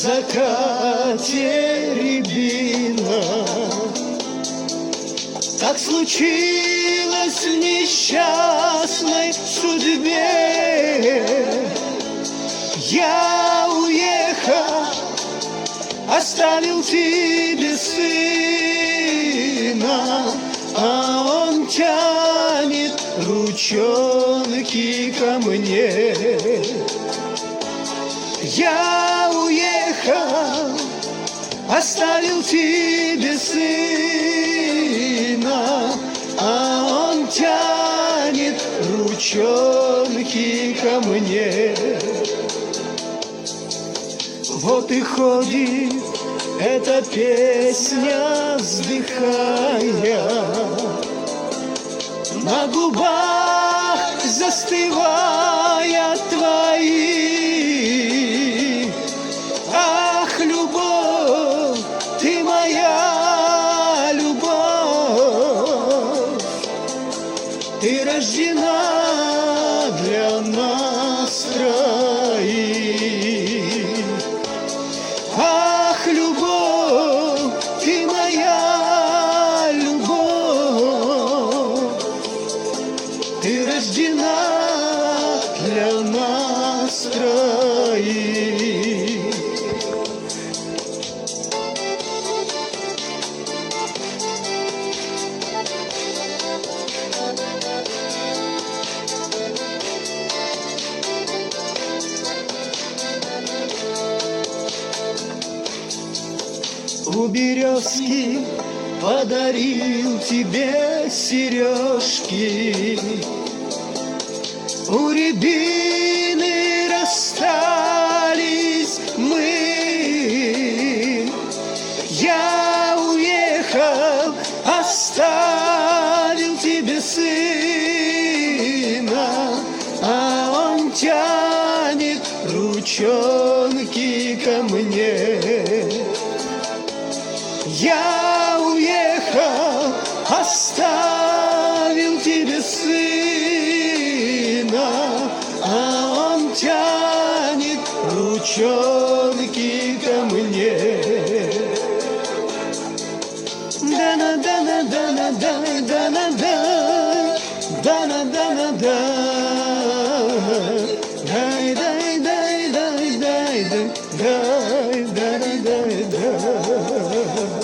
закате рябина. Так случилось в несчастной судьбе. Я уехал, оставил тебе сына, а он тянет ручонки ко мне. Я уехал, оставил тебе сына, а он тянет ручонки ко мне. Вот и ходит эта песня, вздыхая, на губах застывая твои. Ах, любовь, ты моя любовь, ты рождена для нас троих. Ах, любовь, ты моя любовь, ты рождена для нас троих. У березки подарил тебе сережки, у рябины расстались мы. Я уехал, оставил тебе сына, а он тянет ручонки ко мне. Я уехал, оставил тебе сына, а он тянет ручонки ко мне. Да-на-да-на-да-на-дай, да-на-дай, да-на-да-на-дай, дай-дай-дай-дай-дай-дай, дай-дай-дай-дай.